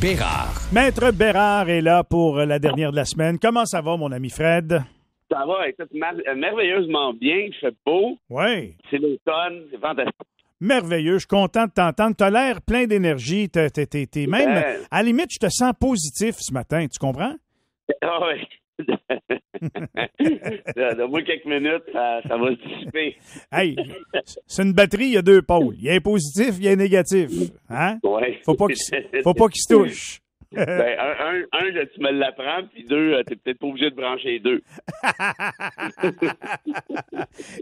Bérard. Maître Bérard est là pour la dernière de la semaine. Comment ça va, mon ami Fred? Ça va, écoute, merveilleusement bien. Il fait beau. Oui. C'est l'automne. C'est fantastique. Merveilleux. Je suis content de t'entendre. Tu as l'air plein d'énergie. T'es même, à la limite, je te sens positif ce matin. Tu comprends? Ah oui. Donne-moi quelques minutes, ça va se dissiper. Hey, c'est une batterie, il y a deux pôles. Il y a un positif, il y a un négatif. Hein? Ouais. Faut pas qu'ils se touchent. Ben, tu me l'apprends, puis deux, t'es peut-être pas obligé de brancher les deux.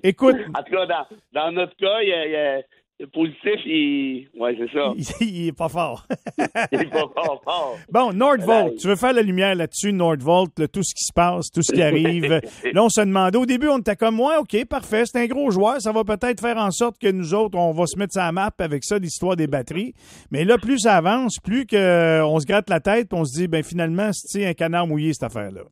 Écoute. En tout cas, dans notre cas, il y a le positif, ouais, c'est ça. Il est pas fort. Il est pas fort. Bon, Nordvolt, tu veux faire la lumière là-dessus, Nordvolt, là, tout ce qui se passe, tout ce qui arrive. Là, on se demandait, au début, on était comme, ouais, OK, parfait, c'est un gros joueur, ça va peut-être faire en sorte que nous autres, on va se mettre sur la map avec ça, l'histoire des batteries. Mais là, plus ça avance, plus qu'on se gratte la tête, puis on se dit, ben finalement, c'est un canard mouillé, cette affaire-là.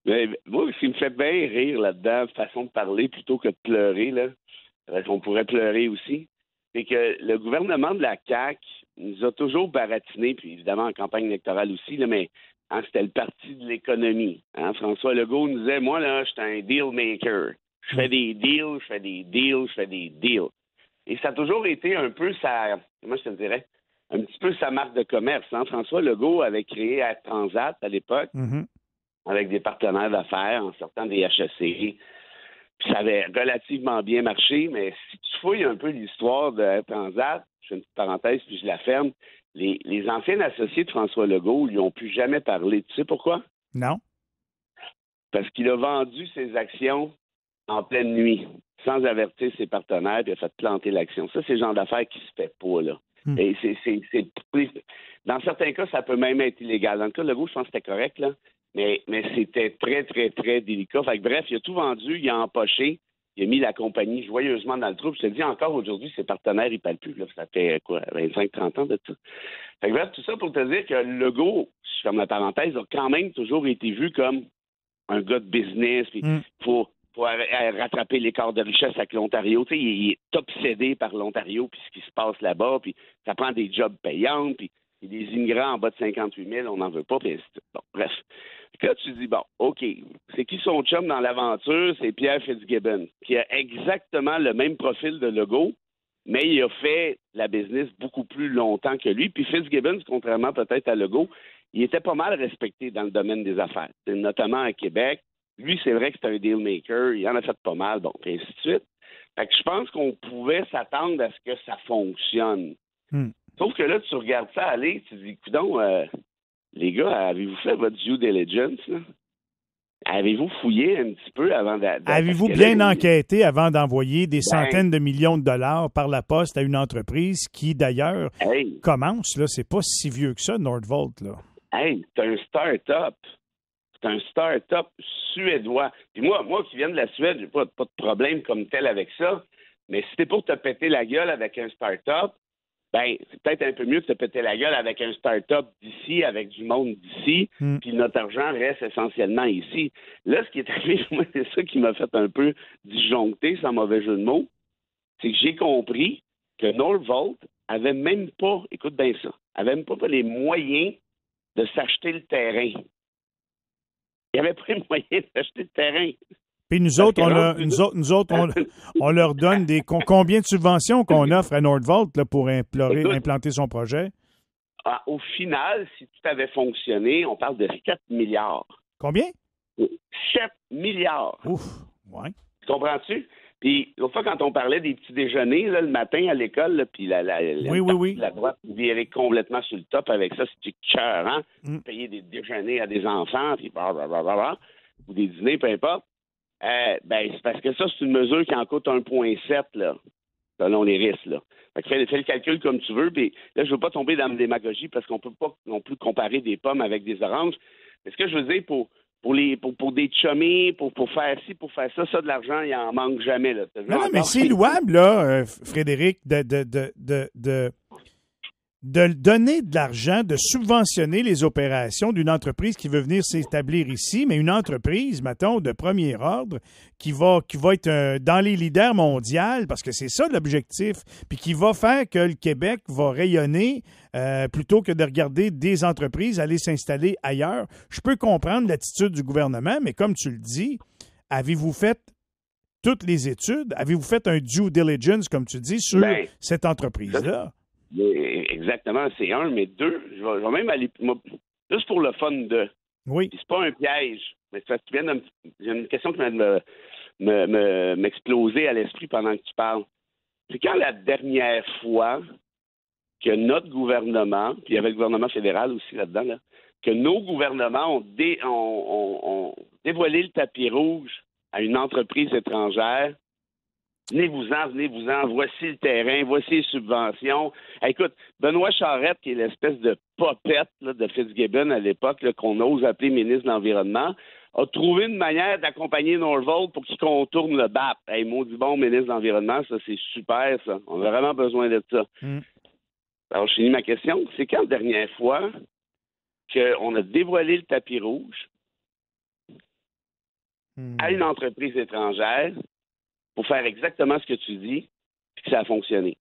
Mais, moi, ce qui me fait bien rire là-dedans, façon de parler plutôt que de pleurer, là, parce qu'on pourrait pleurer aussi, c'est que le gouvernement de la CAQ nous a toujours baratiné, puis évidemment en campagne électorale aussi, là, mais c'était le parti de l'économie. Hein? François Legault nous disait, moi, là, je suis un deal maker. Je fais des deals, je fais des deals, je fais des deals. Et ça a toujours été un peu comment je te dirais, un petit peu sa marque de commerce. Hein? François Legault avait créé Air Transat à l'époque, avec des partenaires d'affaires en sortant des HEC. Puis ça avait relativement bien marché, mais si tu fouilles un peu l'histoire de Air Transat, je fais une petite parenthèse puis je la ferme, les anciens associés de François Legault lui ont plus jamais parlé. Tu sais pourquoi? Non. Parce qu'il a vendu ses actions en pleine nuit, sans avertir ses partenaires, puis il a fait planter l'action. Ça, c'est le genre d'affaires qui se fait pas, là. Et dans certains cas, ça peut même être illégal. Dans le cas de Legault, je pense que c'était correct, là. Mais c'était très, très, très délicat. Fait que, bref, il a tout vendu, il a empoché, il a mis la compagnie joyeusement dans le trou. Je te dis encore aujourd'hui, ses partenaires, ils ne parlent plus. Là. Ça fait quoi, 25-30 ans de tout. Fait que, bref, tout ça pour te dire que Legault, je ferme la parenthèse, a quand même toujours été vu comme un gars de business. Puis faut rattraper l'écart de richesse avec l'Ontario. Tu sais, il est obsédé par l'Ontario puis ce qui se passe là-bas. Puis ça prend des jobs payants. Puis il y a des immigrants en bas de 58 000, on n'en veut pas. Puis bon, bref. Là, tu dis, bon, OK, c'est qui son chum dans l'aventure? C'est Pierre Fitzgibbon, qui a exactement le même profil de Legault, mais il a fait la business beaucoup plus longtemps que lui. Puis Fitzgibbon, contrairement peut-être à Legault, il était pas mal respecté dans le domaine des affaires, notamment à Québec. Lui, c'est vrai que c'est un deal maker, il en a fait pas mal, bon, et ainsi de suite. Fait que je pense qu'on pouvait s'attendre à ce que ça fonctionne. Sauf que là, tu regardes ça aller, tu dis, coudonc, les gars, avez-vous fait votre due diligence, là? Avez-vous fouillé un petit peu avant Avez-vous bien enquêté avant d'envoyer des centaines de millions de dollars par la poste à une entreprise qui, d'ailleurs, commence, là, c'est pas si vieux que ça, Nordvolt, là. Hey, c'est un start-up. C'est un start-up suédois. Puis moi qui viens de la Suède, j'ai pas de problème comme tel avec ça, mais si t'es pour te péter la gueule avec un start-up, ben, c'est peut-être un peu mieux de se péter la gueule avec un start-up d'ici, avec du monde d'ici, puis notre argent reste essentiellement ici. Là, ce qui est arrivé, moi, c'est ça qui m'a fait un peu disjoncter, sans mauvais jeu de mots, c'est que j'ai compris que Nordvolt avait même pas, écoute bien ça, avait même pas les moyens de s'acheter le terrain. Il n'y avait pas les moyens d'acheter le terrain. Puis nous autres, on leur donne combien de subventions qu'on offre à Nordvolt là, pour implanter son projet? Au final, si tout avait fonctionné, on parle de 7 milliards. Combien? 7 milliards. Ouf, ouais. Comprends-tu? Puis, l'autre fois, quand on parlait des petits déjeuners, là, le matin à l'école, là, puis la droite virait complètement sur le top avec ça, c'est cœur, hein? Payer des déjeuners à des enfants, puis ou des dîners, peu importe. Ben, c'est parce que ça, c'est une mesure qui en coûte 1,7, là, selon les risques, là. Fait que fais le calcul comme tu veux, puis là, je veux pas tomber dans la démagogie parce qu'on peut pas non plus comparer des pommes avec des oranges. Mais ce que je veux dire, pour des chummies, pour faire ci, pour faire ça, de l'argent, il en manque jamais, là. Non, mais c'est louable, là, Frédéric, de donner de l'argent, de subventionner les opérations d'une entreprise qui veut venir s'établir ici, mais une entreprise, mettons, de premier ordre, qui va être dans les leaders mondiaux, parce que c'est ça l'objectif, puis qui va faire que le Québec va rayonner plutôt que de regarder des entreprises aller s'installer ailleurs. Je peux comprendre l'attitude du gouvernement, mais comme tu le dis, avez-vous fait toutes les études? Avez-vous fait un due diligence, comme tu dis, sur cette entreprise-là? Exactement, c'est un, mais deux, je vais même aller juste pour le fun de. Oui. Puis c'est pas un piège, mais c'est parce que j'ai une question qui vient de m'exploser à l'esprit pendant que tu parles. C'est quand la dernière fois que notre gouvernement, puis il y avait le gouvernement fédéral aussi là-dedans, là, que nos gouvernements ont dévoilé le tapis rouge à une entreprise étrangère. Venez-vous-en, voici le terrain, voici les subventions. Écoute, Benoît Charette, qui est l'espèce de popette là, de Fitzgibbon à l'époque, là, qu'on ose appeler ministre de l'Environnement, a trouvé une manière d'accompagner Norvolt pour qu'il contourne le BAP. Hey, maudit bon ministre de l'Environnement, ça, c'est super, ça. On a vraiment besoin de ça. Alors, je finis ma question. C'est quand la dernière fois qu'on a dévoilé le tapis rouge à une entreprise étrangère pour faire exactement ce que tu dis, puis que ça a fonctionné?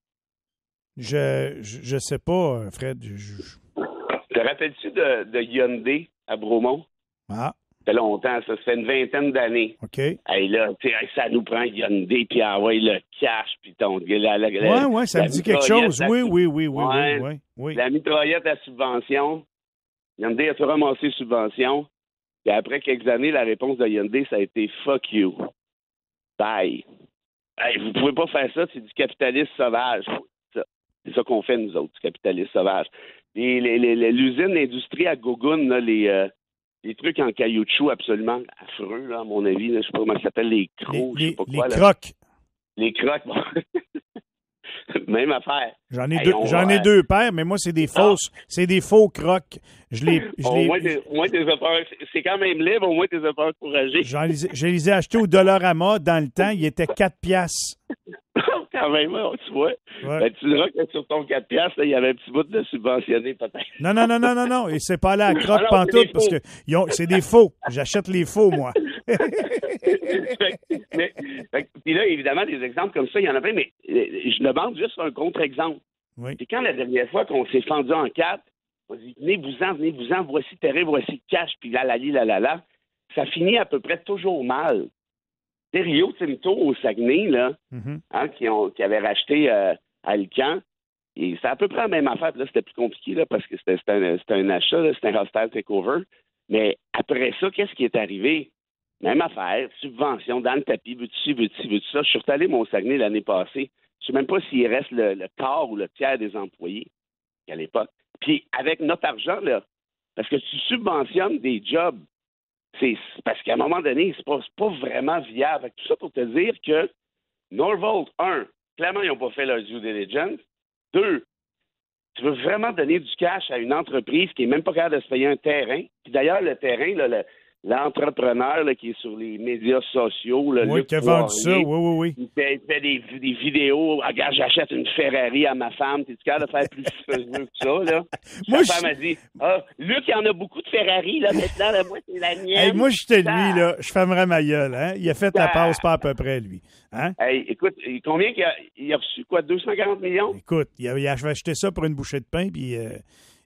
Je sais pas, Fred. Te rappelles-tu de Hyundai à Bromont? Ah. Ça fait longtemps, ça fait une vingtaine d'années. OK. Hey, là, ça nous prend Hyundai, puis le cash, puis ton... Oui, ça me dit quelque chose. Oui. La mitraillette à subvention. Hyundai a tout ramassé subvention. Puis après quelques années, la réponse de Hyundai, ça a été « fuck you ». Bye. Hey, vous pouvez pas faire ça, c'est du capitalisme sauvage. C'est ça qu'on fait, nous autres, du capitalisme sauvage. L'usine d'industrie à Gogun, là, les trucs en caoutchouc absolument affreux, là, à mon avis, là, je sais pas comment ça s'appelle, les crocs, je sais pas quoi. Les crocs. Les crocs, bon. Même affaire. J'en ai deux paires, mais moi, c'est des fausses. C'est des faux crocs. Au moins, t'es peur. C'est quand même libre, au moins, t'es peur encouragé. Je les ai achetés au Dollarama dans le temps. Ils étaient 4 piastres. Quand même, tu vois. Ouais. Ben, tu diras que sur ton 4 piastres, il y avait un petit bout de subventionné, peut-être. Non. Et c'est pas là à croque pantoute parce que c'est des faux. J'achète les faux, moi. Puis là, évidemment, des exemples comme ça, il y en a plein, mais je demande juste un contre-exemple. Oui. C'est quand la dernière fois qu'on s'est fendu en quatre, on dit venez-vous-en, voici le terrain, voici le cash, puis là, ça finit à peu près toujours mal. C'est Rio Tinto au Saguenay, là, qui avait racheté Alcan. Et c'est à peu près la même affaire. Là, c'était plus compliqué là, parce que c'était un achat, là, c'était un hostile takeover. Mais après ça, qu'est-ce qui est arrivé? Même affaire, subvention dans le tapis, veux-tu ça. Je suis allé au Saguenay l'année passée. Je ne sais même pas s'il reste le quart ou le tiers des employés à l'époque. Puis avec notre argent, là, parce que tu subventionnes des jobs, c'est parce qu'à un moment donné, c'est pas vraiment viable. Tout ça pour te dire que Norvolt, clairement, ils n'ont pas fait leur due diligence. 2, tu veux vraiment donner du cash à une entreprise qui n'est même pas capable de se payer un terrain. Puis d'ailleurs, le terrain, là, l'entrepreneur là, qui est sur les médias sociaux, là, oui, qui a vendu ça, oui. Il fait des vidéos. Regarde, j'achète une Ferrari à ma femme. T'es-tu capable de faire plus que ça, là? Ma femme a dit, Luc, il y en a beaucoup de Ferrari, là, maintenant, là, moi, c'est la mienne. Hey, moi, j'étais lui, là, je fermerais ma gueule, hein? Il a fait la passe pas à peu près, lui. Hein? Hey, écoute, combien il a reçu, quoi, 240 millions? Écoute, il a acheté ça pour une bouchée de pain, puis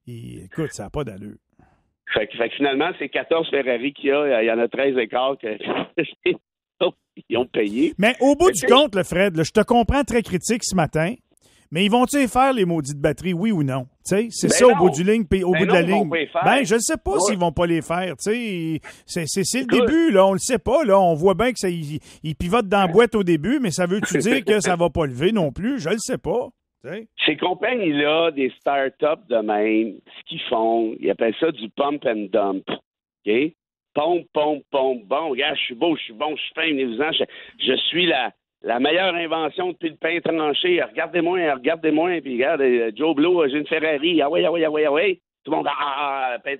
écoute, ça n'a pas d'allure. Fait que finalement, c'est 14 Ferrari qu'il y a. Il y en a 13 écarts qu'ils ont payé. Mais au bout du compte, le Fred, là, je te comprends très critique ce matin, mais ils vont-ils faire les maudites batteries, oui ou non? T'sais, c'est ça au bout du ligne, au bout de la ligne. Je ne sais pas s'ils vont pas les faire. C'est le début, là, on le sait pas. Là, on voit bien que ils pivotent dans la boîte au début, mais ça veut-tu dire que ça va pas lever non plus? Je le sais pas. Ces compagnies-là, des start-up de même, ce qu'ils font, ils appellent ça du pump and dump. OK? Pompe. Bon, regarde, je suis beau, je suis bon, je suis fin, venez-vous-en. Je suis la meilleure invention depuis le pain tranché. Regardez-moi. Puis regarde, Joe Blow, j'ai une Ferrari. Ah ouais. Tout le monde, pain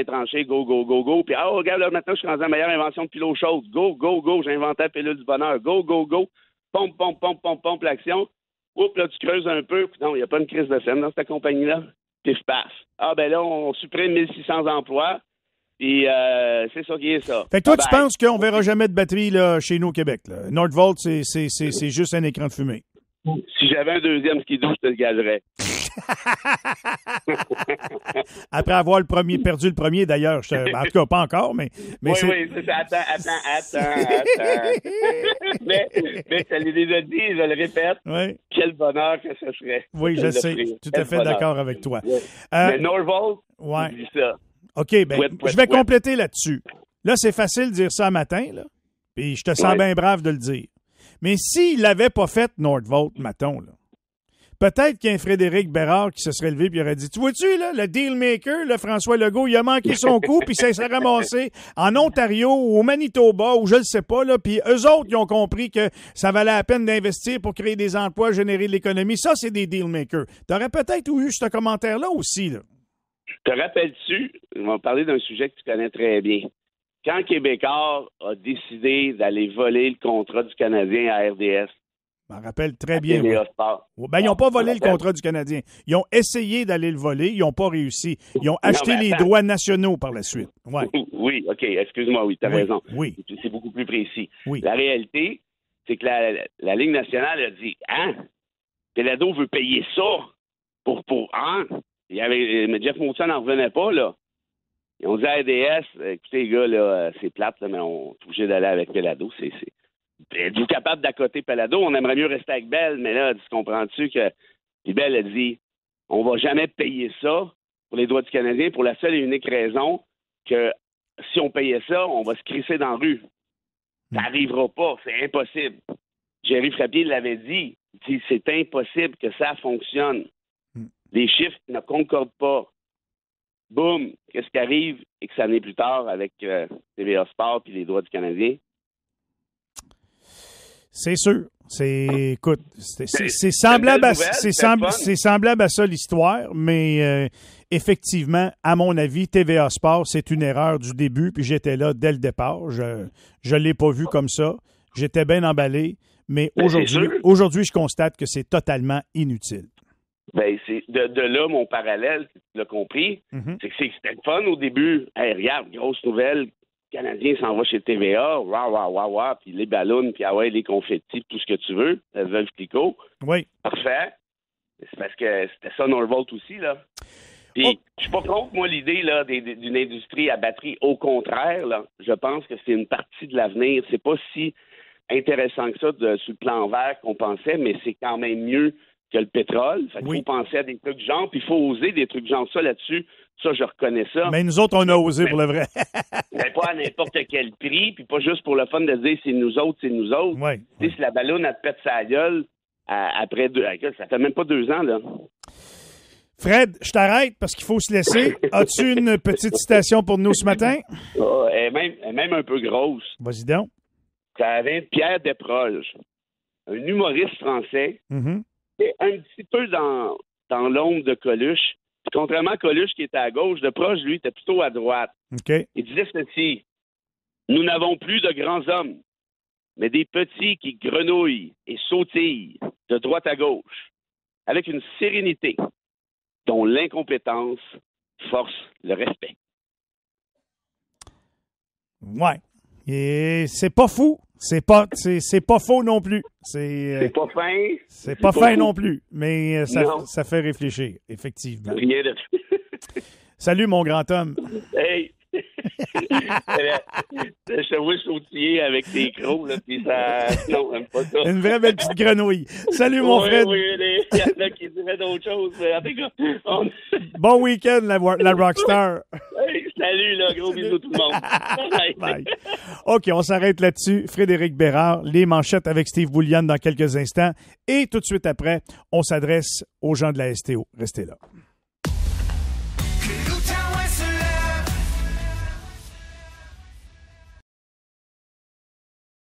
tranché, go. Puis, regarde, là, maintenant, je suis rendu la meilleure invention depuis l'eau chaude. Go. J'ai inventé la pilule du bonheur. Go. Pompe l'action. Oups, là, tu creuses un peu. Non, il n'y a pas une crise de scène dans cette compagnie-là. pif paf. Ah, ben là, on supprime 1600 emplois. Puis c'est ça qui est ça. Fait que toi, tu penses qu'on verra jamais de batterie là, chez nous au Québec, là. Nordvolt, c'est juste un écran de fumée. Si j'avais un deuxième skidoo, je te le gagerais. Après avoir perdu le premier, d'ailleurs. En tout cas, pas encore, mais oui, c'est ça. Attends. mais ça l'ai déjà dit, je le répète. Oui. Quel bonheur que ce serait. Oui, je sais. Tout à fait d'accord avec toi. Oui. Mais Nordvolt, ouais. dis ça. OK, ben, je vais compléter là-dessus. Là, c'est facile de dire ça matin, là. Puis je te sens bien brave de le dire. Mais s'il l'avait pas fait, Nordvolt, mettons, là, peut-être qu'il y a un Frédéric Bérard qui se serait levé et aurait dit, tu vois-tu, là, le dealmaker, le François Legault, il a manqué son coup, puis ça s'est ramassé en Ontario ou au Manitoba, ou je le sais pas, là, puis eux autres, ils ont compris que ça valait la peine d'investir pour créer des emplois, générer de l'économie. Ça, c'est des dealmakers. T'aurais peut-être eu ce commentaire-là aussi, là. Te rappelles-tu, on va parler d'un sujet que tu connais très bien. Quand Québécois a décidé d'aller voler le contrat du Canadien à RDS. Je m'en rappelle très bien. Oui. Ben, ils n'ont pas volé le contrat du Canadien. Ils ont essayé d'aller le voler. Ils n'ont pas réussi. Ils ont acheté les droits nationaux par la suite. Ouais. Oui, OK. Excuse-moi, oui, tu as raison. Oui. C'est beaucoup plus précis. Oui. La réalité, c'est que la Ligue nationale a dit, Pelado veut payer ça pour mais Jeff Molson n'en revenait pas, là. Ils ont dit à RDS, écoutez, les gars, là, c'est plate, là, mais on est obligé d'aller avec Pelado. Êtes-vous capable d'accoter Pelado? On aimerait mieux rester avec Bell, mais là, tu comprends-tu que Bell a dit, on va jamais payer ça pour les droits du Canadien pour la seule et unique raison que si on payait ça, on va se crisser dans la rue. Ça n'arrivera pas, c'est impossible. Jerry Frappier l'avait dit, c'est impossible que ça fonctionne. Les chiffres ne concordent pas. Boum, qu'est-ce qui arrive X années plus tard avec TVA Sport et les droits du Canadien? C'est sûr. C'est semblable à ça l'histoire, mais effectivement, à mon avis, TVA Sport, c'est une erreur du début, puis j'étais là dès le départ. Je l'ai pas vu comme ça. J'étais bien emballé, mais aujourd'hui, je constate que c'est totalement inutile. Ben, c'est de là mon parallèle, tu l'as compris, c'est que c'était le fun au début. Hey, regarde, grosse nouvelle, le Canadien s'en va chez TVA, puis les ballons, puis les confettis, tout ce que tu veux, la veuve Clicquot. Oui. Parfait. C'est parce que c'était ça Nordvolt aussi, là. Puis, je suis pas contre, moi, l'idée là d'une industrie à batterie. Au contraire, là, je pense que c'est une partie de l'avenir. C'est pas si intéressant que ça sur le plan vert qu'on pensait, mais c'est quand même mieux que le pétrole. Fait qu'il faut penser à des trucs genre, puis il faut oser des trucs genre ça là-dessus. Ça, je reconnais ça. Mais nous autres, on a osé pour le vrai. Mais pas à n'importe quel prix, puis pas juste pour le fun de dire c'est nous autres. Oui. Tu sais, si la ballonne, elle te pète sa gueule, après ça fait même pas 2 ans, là. Fred, je t'arrête parce qu'il faut se laisser. As-tu une petite citation pour nous ce matin? Elle est même un peu grosse. Vas-y donc. Ça vient de Pierre Desproges, un humoriste français. Et un petit peu dans l'ombre de Coluche. Puis contrairement à Coluche qui était à gauche, Desproges, lui, était plutôt à droite. Okay. Il disait ceci: nous n'avons plus de grands hommes, mais des petits qui grenouillent et sautillent de droite à gauche, avec une sérénité dont l'incompétence force le respect. Ouais. Et c'est pas fou. C'est pas faux non plus. C'est pas fin. C'est pas fin non plus. Mais ça fait réfléchir, effectivement. Rien de Salut, mon grand homme. Hey! Je te vois sautiller avec tes crocs, là, puis ça... Non, j'aime pas ça. Une vraie belle petite grenouille. Salut, mon Fred. Oui, il y en a qui diraient d'autres choses, mais en tout cas... Bon week-end, la Rockstar. Hey, salut, là, gros bisous tout le monde. Bye. OK, on s'arrête là-dessus. Frédéric Bérard, les manchettes avec Steve Boulian dans quelques instants. Et tout de suite après, on s'adresse aux gens de la STO. Restez là.